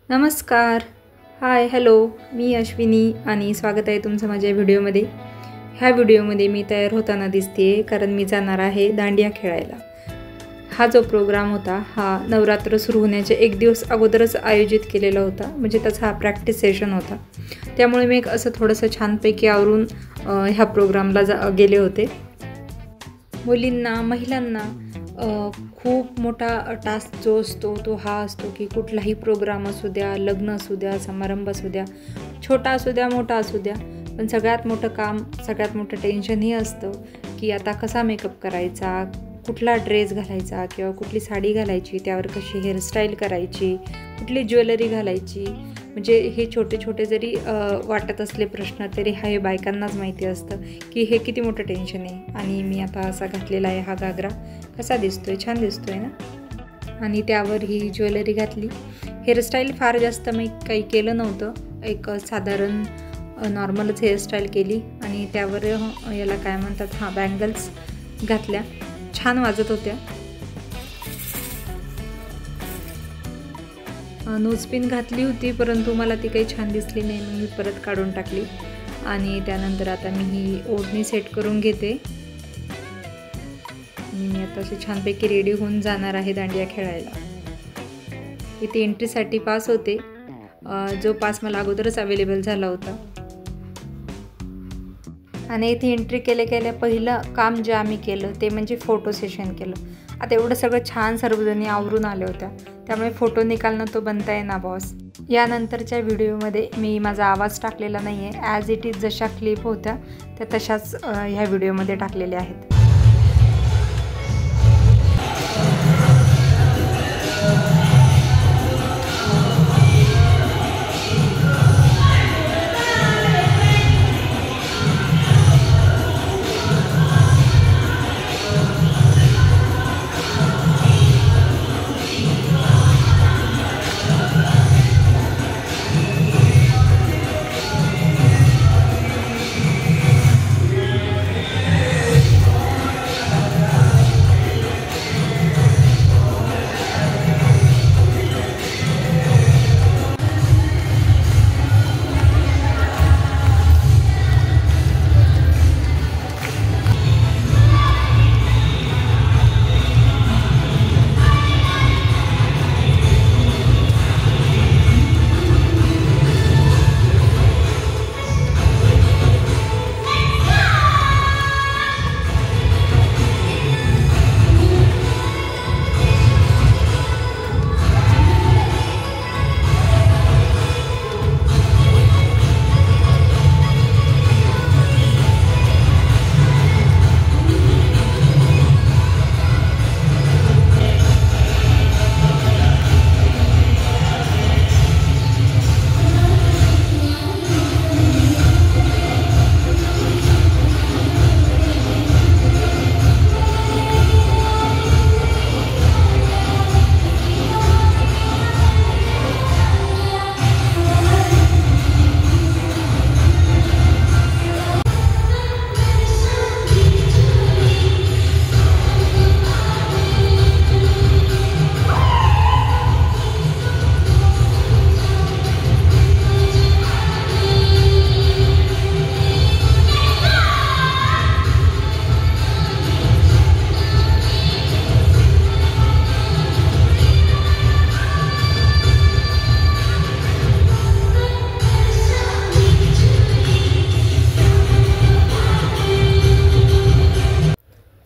नमस्कार. Hi hello. मी अश्विनी आणि स्वागत आहे तुमचं माझ्या व्हिडिओमध्ये. ह्या व्हिडिओमध्ये मी तयार होताना दिसते कारण मी जाणार आहे दांडिया खेळायला. हा जो प्रोग्राम होता हा नवरात्र सुरू होण्याचे एक दिवस अगोदरच आयोजित केलेला होता, म्हणजे त्याचा हा प्रॅक्टिस सेशन होता. त्यामुळे मी असं थोडंसं छानपैकी आवरून ह्या प्रोग्रामला गेले होते. मुलींना महिलांना खूप मोठा टास्क जो असतो तो हा असतो की कुठलाही प्रोग्राम असू द्या, लग्न असू द्या, समारंभ असू द्या, छोटा असू द्या मोठा असू द्या, पण सगळ्यात मोठं काम, सगळ्यात मोठं टेन्शन हे असतं की आता कसा मेकअप करायचा, कुठला ड्रेस घालायचा किंवा कुठली साडी घालायची, त्यावर कशी हेअरस्टाईल करायची, कुठली ज्वेलरी घालायची. म्हणजे हे छोटे छोटे जरी वाटत असले प्रश्न तरी हे बायकांनाच माहिती असतं की हे किती मोठं टेन्शन आहे. आणि मी आता असा घातलेला आहे हा घागरा. कसा दिसतोय? छान दिसतोय ना. आणि त्यावर ही ज्वेलरी घातली. हेअरस्टाईल फार जास्त मी काही केलं नव्हतं, एक साधारण नॉर्मलच हेअरस्टाईल केली आणि त्यावर याला काय म्हणतात बँगल्स घातल्या. छान वाजत होत्या. नोजपिन घातली होती परंतु मला ती काही छान दिसली नाही, मग मी परत काढून टाकली. आणि त्यानंतर आता मी ही ओढणी सेट करून घेते आणि मी आता अशी छानपैकी रेडी होऊन जाणार आहे दांडिया खेळायला. इथे एंट्रीसाठी पास होते, जो पास मला अगोदरच अवेलेबल झाला होता. आणि इथे एंट्री केल्या पहिलं काम जे आम्ही केलं ते म्हणजे फोटो सेशन केलं. आता एवढं सगळं छान सर्वजणी आवरून आल्या होत्या, त्यामुळे फोटो निकालणं तो बनता आहे ना बॉस. यानंतरच्या व्हिडिओमध्ये मी माझा आवाज टाकलेला नाही आहे, ॲज इट इज जशा क्लिप होत्या त्या तशाच ह्या व्हिडिओमध्ये टाकलेल्या आहेत.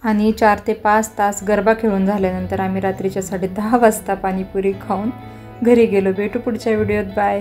आणि 4 ते 5 तास गरबा खेळून झाल्यानंतर आम्ही रात्रीच्या 10:30 वाजता पाणीपुरी खाऊन घरी गेलो. भेटू पुढच्या व्हिडिओत. बाय.